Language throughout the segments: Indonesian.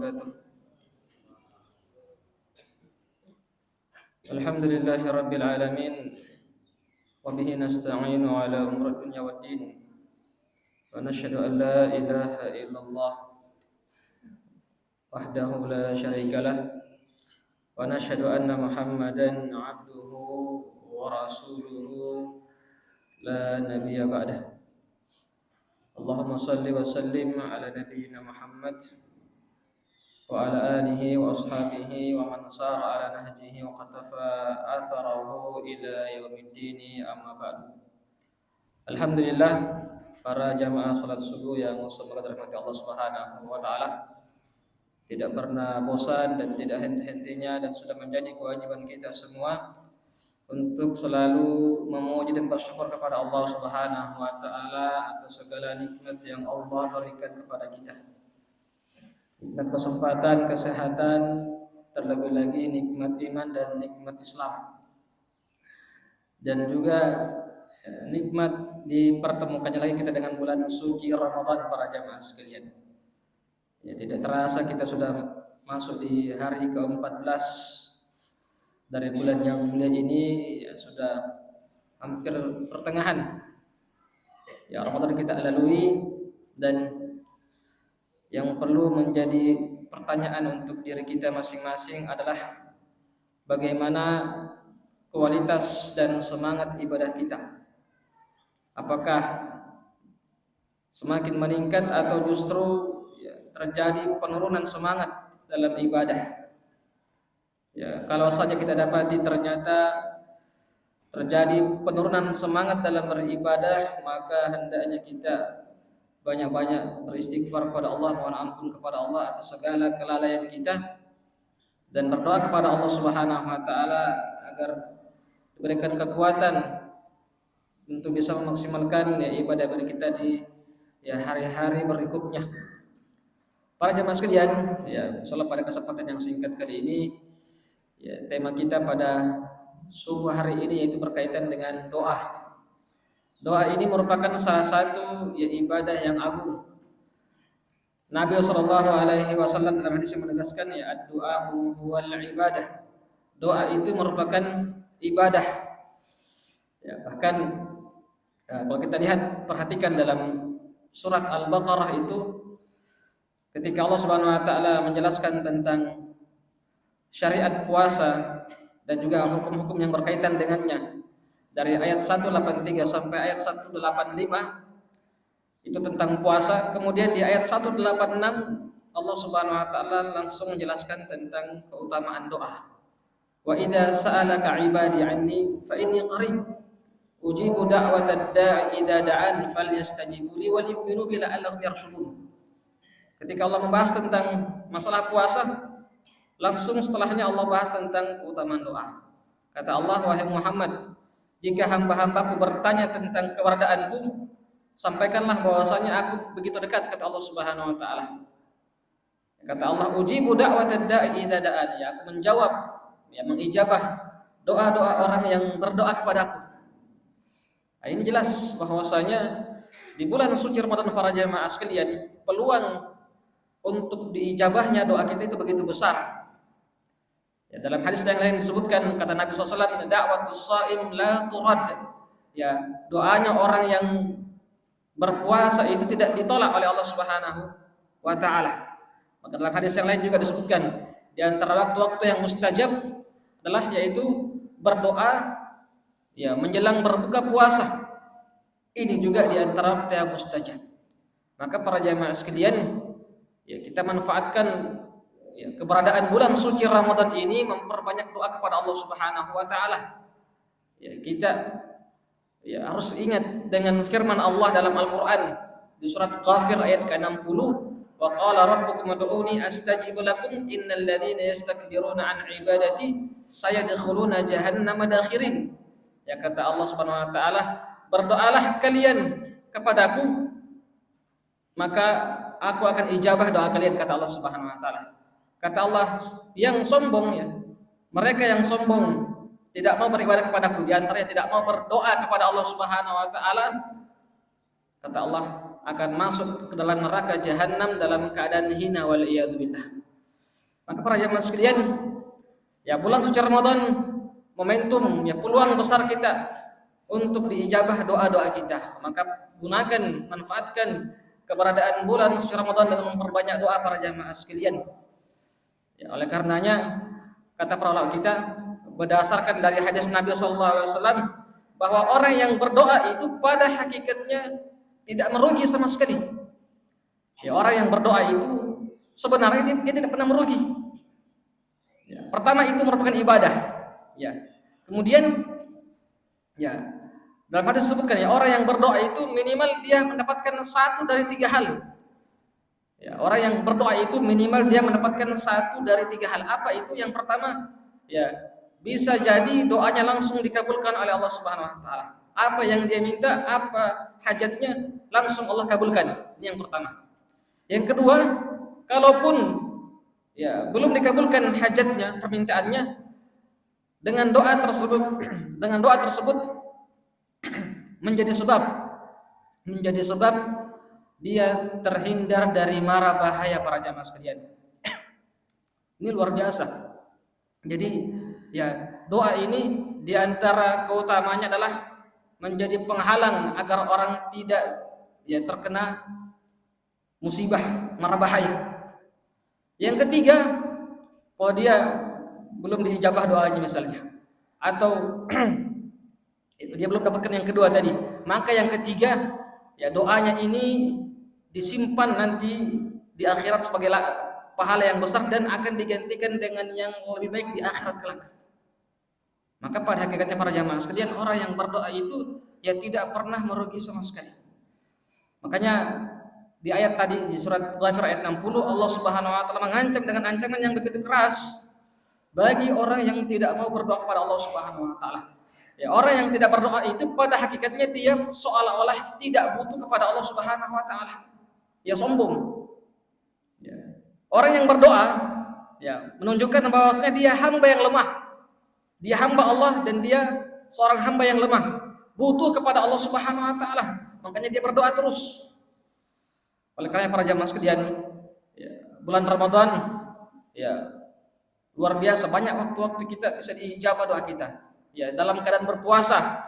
وبركاته. الحمد لله رب العالمين وبه نستعين على أمور الدنيا والدين ونشهد أن لا إله إلا الله وحده لا شريك له ونشهد أن محمدا عبده ورسوله لا نبي بعده. اللهم صل وسلم على نبينا محمد وعلى آله وأصحابه ومن سار على نهجه وقتفى أثره إلى يوم الدين أما بعد. Alhamdulillah, para jamaah salat subuh yang semoga dirahmati Allah Subhanahu wa taala, tidak pernah bosan dan tidak henti-hentinya dan sudah menjadi kewajiban kita semua untuk selalu memuji dan bersyukur kepada Allah Subhanahu wa taala atas segala nikmat yang Allah berikan kepada kita. Nikmat kesempatan, kesehatan, terlebih lagi nikmat iman dan nikmat Islam. Dan juga nikmat dipertemukannya lagi kita dengan bulan suci Ramadan para jamaah sekalian. Ya, tidak terasa kita sudah masuk di hari ke-14 dari bulan yang mulia ini, ya sudah hampir pertengahan. Ya, Ramadan kita lalui, dan yang perlu menjadi pertanyaan untuk diri kita masing-masing adalah bagaimana kualitas dan semangat ibadah kita. Apakah semakin meningkat atau justru terjadi penurunan semangat dalam ibadah? Ya, kalau saja kita dapati ternyata terjadi penurunan semangat dalam beribadah, maka hendaknya kita banyak-banyak beristighfar kepada Allah, mohon ampun kepada Allah atas segala kelalaian kita, dan berdoa kepada Allah Subhanahu wa taala agar diberikan kekuatan untuk bisa memaksimalkan ibadah kita di hari-hari berikutnya. Para jemaah sekalian, insyaallah pada kesempatan yang singkat kali ini, tema kita pada subuh hari ini yaitu berkaitan dengan doa. Doa ini merupakan salah satu ibadah yang agung. Nabi SAW dalam hadis yang menegaskan, ad-du'a huwal ibadah. Doa itu merupakan ibadah. Bahkan kalau kita lihat, perhatikan dalam surat Al-Baqarah itu, ketika Allah Subhanahu wa taala menjelaskan tentang syariat puasa dan juga hukum-hukum yang berkaitan dengannya, dari ayat 183 sampai ayat 185 itu tentang puasa. Kemudian di ayat 186 Allah Subhanahu wa taala langsung menjelaskan tentang keutamaan doa. Wa idza sa'alaka 'ibadi 'anni fa inni qarib ujibu da'watad da'i idza da'an falyastajibu li wal yu'minu bi la'allahum yarshudun. Ketika Allah membahas tentang masalah puasa, langsung setelahnya Allah bahas tentang keutamaan doa. Kata Allah, wahai Muhammad, jika hamba-hambaku bertanya tentang keberadaanku, sampaikanlah bahwasanya aku begitu dekat, kata Allah Subhanahu wa taala. Kata Allah, ujibu da'watad da'i idza da'an, aku menjawab, mengijabah doa-doa orang yang berdoa kepadaku. Nah, ini jelas bahwasanya di bulan suci Ramadan para jamaah sekalian, peluang untuk diijabahnya doa kita itu begitu besar. Dalam hadis yang lain disebutkan, kata Nabi SAW, da'watus sha'im la turad. Doanya orang yang berpuasa itu tidak ditolak oleh Allah Subhanahu wa taala. Maka dalam hadis yang lain juga disebutkan, di antara waktu-waktu yang mustajab adalah yaitu berdoa menjelang berbuka puasa. Ini juga di antara waktu yang mustajab. Maka para jamaah sekalian, kita manfaatkan keberadaan bulan suci Ramadan ini memperbanyak doa kepada Allah Subhanahu wa taala. Kita harus ingat dengan firman Allah dalam Al-Qur'an di surat Ghafir ayat ke-60, wa qala rabbukum ud'uni astajib lakum innal ladzina yastakbiruna an ibadati sayadkhuluna jahannama dakhirin. Kata Allah Subhanahu wa taala, berdoalah kalian kepadaku, maka aku akan ijabah doa kalian, kata Allah Subhanahu wa taala. Kata Allah, yang sombong mereka yang sombong tidak mau beribadah kepadaku, di antaranya tidak mau berdoa kepada Allah Subhanahu wa taala, kata Allah akan masuk ke dalam neraka jahanam dalam keadaan hina wal iyad billah. Maka para jamaah sekalian, ya bulan suci Ramadan momentum, ya peluang besar kita untuk diijabah doa-doa kita. Maka gunakan, manfaatkan keberadaan bulan suci Ramadan dengan memperbanyak doa para jamaah sekalian. Ya, oleh karenanya kata para ulama kita berdasarkan dari hadis Nabi SAW bahwa orang yang berdoa itu pada hakikatnya tidak merugi sama sekali. Ya, orang yang berdoa itu sebenarnya dia tidak pernah merugi. Ya, pertama itu merupakan ibadah. Ya. Kemudian ya dalam hadis disebutkan ya orang yang berdoa itu minimal dia mendapatkan satu dari 3 hal. Ya, orang yang berdoa itu minimal dia mendapatkan satu dari 3 hal. Apa itu? Yang pertama, ya bisa jadi doanya langsung dikabulkan oleh Allah Subhanahu wa taala. Apa yang dia minta, apa hajatnya, langsung Allah kabulkan. Ini yang pertama. Yang kedua, kalaupun ya belum dikabulkan hajatnya, permintaannya, dengan doa tersebut menjadi sebab dia terhindar dari mara bahaya para jamaah sekalian. Ini luar biasa. Jadi ya doa ini diantara keutamanya adalah menjadi penghalang agar orang tidak ya terkena musibah, mara bahaya. Yang ketiga, kalau dia belum diijabah doanya misalnya, atau dia belum dapatkan yang kedua tadi, maka yang ketiga ya doanya ini disimpan nanti di akhirat sebagai pahala yang besar dan akan digantikan dengan yang lebih baik di akhirat kelak. Maka pada hakikatnya para jamaah sekalian, orang yang berdoa itu ya tidak pernah merugi sama sekali. Makanya di ayat tadi di surat Ghafir ayat 60 Allah Subhanahu wa taala mengancam dengan ancaman yang begitu keras bagi orang yang tidak mau berdoa kepada Allah Subhanahu wa taala. Ya, orang yang tidak berdoa itu pada hakikatnya dia seolah-olah tidak butuh kepada Allah Subhanahu wa taala. Ya sombong. Ya. Orang yang berdoa ya menunjukkan bahwasanya dia hamba yang lemah. Dia hamba Allah dan dia seorang hamba yang lemah, butuh kepada Allah Subhanahu wa taala. Makanya dia berdoa terus. Oleh karena para jamaah sekalian, ya, bulan Ramadan ya luar biasa banyak waktu-waktu kita bisa diijabah doa kita. Ya, dalam keadaan berpuasa.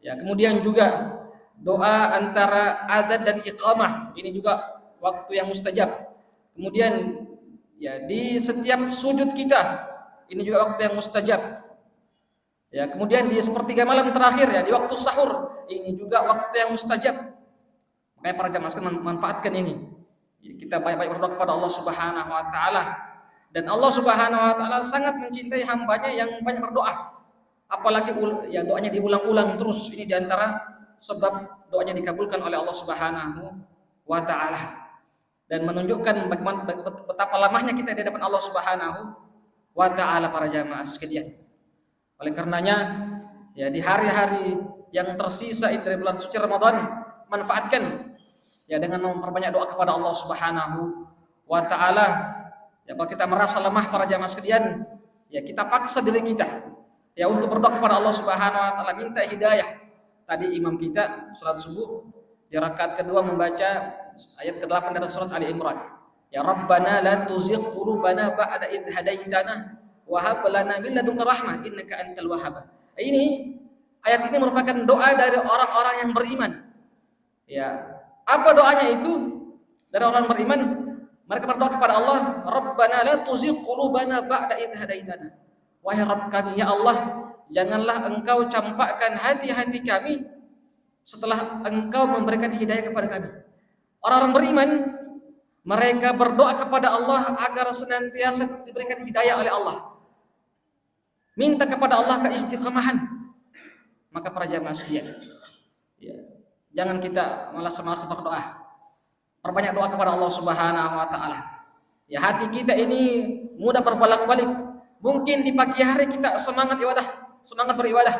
Ya, kemudian juga doa antara adzan dan iqamah, ini juga waktu yang mustajab. Kemudian ya di setiap sujud kita, ini juga waktu yang mustajab. Ya, kemudian di sepertiga malam terakhir ya, di waktu sahur, ini juga waktu yang mustajab. Makanya para jamaah sekalian manfaatkan ini. Ya, kita banyak-banyak berdoa kepada Allah Subhanahu wa taala. Dan Allah Subhanahu wa taala sangat mencintai hambanya yang banyak berdoa. Apalagi ya doanya diulang-ulang terus. Ini diantara sebab doanya dikabulkan oleh Allah Subhanahu wa taala. Dan menunjukkan bagaimana betapa lamanya kita di hadapan Allah Subhanahu wa taala para jamaah sekalian. Oleh karenanya ya di hari-hari yang tersisa dari bulan suci Ramadan manfaatkan ya dengan memperbanyak doa kepada Allah Subhanahu wa taala. Ya kalau kita merasa lemah para jamaah sekalian, ya kita paksa diri kita ya untuk berdoa kepada Allah Subhanahu wa taala minta hidayah. Tadi imam kita salat subuh di rakaat kedua membaca ayat ke-8 dari surat Ali Imran. Ya Rabbana la tuzigh qulubana ba'da idh hadaitana wa hab lana min ladunka rahmah innaka antal wahhab. Ini ayat ini merupakan doa dari orang-orang yang beriman. Ya, apa doanya itu? Dari orang beriman, mereka berdoa kepada Allah, Rabbana la tuzigh qulubana ba'da idh hadaitana. Wahai Rabb kami, ya Allah, janganlah Engkau campakkan hati-hati kami setelah Engkau memberikan hidayah kepada kami. Orang-orang beriman, mereka berdoa kepada Allah agar senantiasa diberikan hidayah oleh Allah. Minta kepada Allah keistiqamahan. Maka para jamaah sekalian, ya, jangan kita malas-malas berdoa. Perbanyak doa kepada Allah Subhanahu wa taala. Ya, hati kita ini mudah berbolak-balik. Mungkin di pagi hari kita semangat beribadah.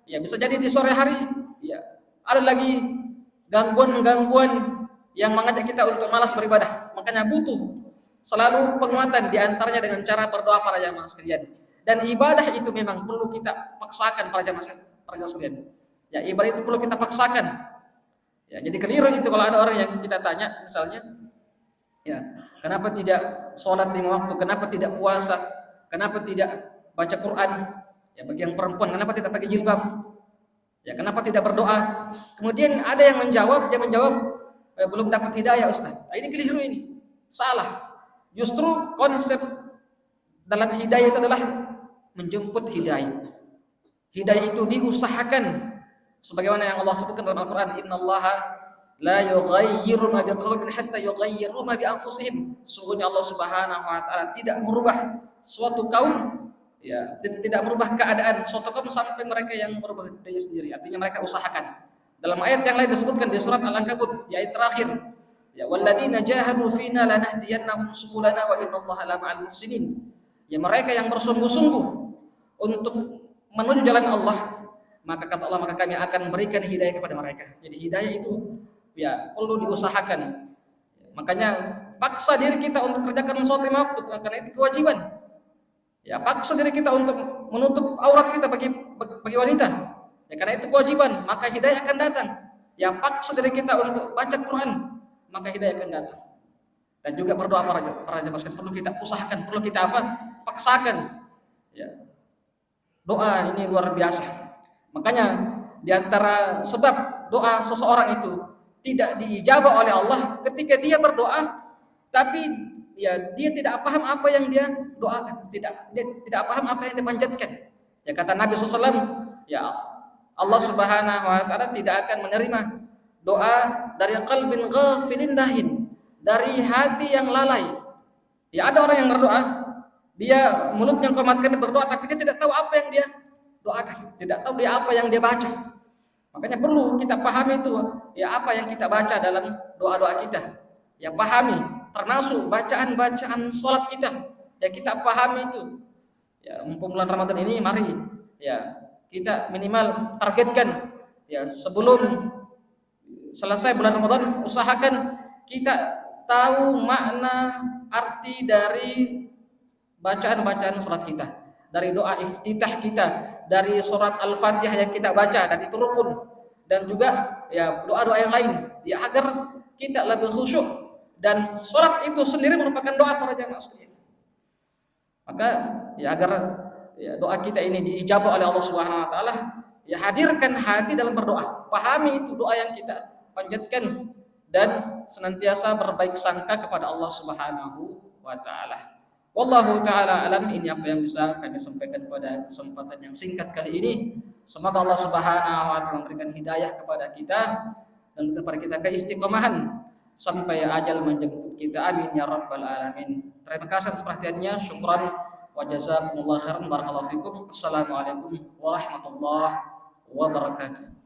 Ya, bisa jadi di sore hari ya ada lagi gangguan-gangguan yang mengajak kita untuk malas beribadah. Makanya butuh selalu penguatan di antaranya dengan cara berdoa para jamaah sekalian. Dan ibadah itu memang perlu kita paksakan para jamaah sekalian. Ya, ibadah itu perlu kita paksakan. Ya, jadi keliru itu kalau ada orang yang kita tanya misalnya, Ya, kenapa tidak sholat 5 waktu? Kenapa tidak puasa? Kenapa tidak baca Quran? Ya, bagi yang perempuan, kenapa tidak pakai jilbab? Ya, kenapa tidak berdoa? Kemudian ada yang menjawab, dia menjawab, belum dapat hidayah Ustaz. Nah, ini keliru ini. Salah. Justru konsep dalam hidayah itu adalah menjemput hidayah. Hidayah itu diusahakan. Sebagaimana yang Allah sebutkan dalam Al-Quran, Innallaha la yughayyiru ma biqaumin hatta yughayyiru ma bi anfusihim. Sungguhnya Allah Subhanahu wa taala tidak merubah suatu kaum, ya, tidak merubah keadaan suatu kaum sampai mereka yang merubah diri sendiri. Artinya mereka usahakan. Dalam ayat yang lain disebutkan di surat Al-Ankabut, di ayat terakhir, ya walladzina jahadu fina lanahdiyannahum subulana wa innallaha la ma'al muhsinin. Ya mereka yang bersungguh-sungguh untuk menuju jalan Allah, maka kata Allah, maka kami akan berikan hidayah kepada mereka. Jadi hidayah itu ya perlu diusahakan. Makanya paksa diri kita untuk kerjakan sholat 5 waktu, karena itu kewajiban. Ya, paksa diri kita untuk menutup aurat kita bagi wanita. Ya, karena itu kewajiban, maka hidayah akan datang. Ya, paksa diri kita untuk baca Quran, maka hidayah akan datang. Dan juga berdoa para jemaah sekalian, perlu kita usahakan, perlu kita apa? Paksakan. Ya. Doa ini luar biasa. Makanya di antara sebab doa seseorang itu tidak diijabah oleh Allah ketika dia berdoa, tapi ya dia tidak paham apa yang dia doakan, dia tidak paham apa yang dia panjatkan. Ya kata Nabi SAW, ya Allah Subhanahu wa taala tidak akan menerima doa dari qalbin ghafilin lahin, dari hati yang lalai. Ya ada orang yang berdoa, dia mulutnya komatkan berdoa, tapi dia tidak tahu apa yang dia doakan, tidak tahu dia apa yang dia baca. Makanya perlu kita pahami itu, ya apa yang kita baca dalam doa-doa kita. Ya pahami, termasuk bacaan-bacaan sholat kita. Ya kita pahami itu. Ya mumpung bulan Ramadan ini, mari ya kita minimal targetkan ya sebelum selesai bulan Ramadan, usahakan kita tahu makna arti dari bacaan-bacaan sholat kita, dari doa iftitah kita, dari surat Al-Fatihah yang kita baca, dan itu rukun, dan juga ya doa-doa yang lain, ya agar kita lebih khusyuk. Dan sholat itu sendiri merupakan doa para jamaah sekalian. Maka ya agar ya doa kita ini diijabah oleh Allah Subhanahu wa taala, ya hadirkan hati dalam berdoa, pahami itu doa yang kita panjatkan, dan senantiasa berbaik sangka kepada Allah Subhanahu wa taala. Wallahu taala alam. Ini apa yang bisa kami sampaikan pada kesempatan yang singkat kali ini. Semoga Allah Subhanahu wa taala memberikan hidayah kepada kita dan kepada kita keistiqomahan sampai ajal menjemput kita. Amin ya rabbal alamin. Terima kasih atas perhatiannya. Syukran wa jazakumullah khairan. Barakallahu fikum. Assalamualaikum warahmatullahi wabarakatuh.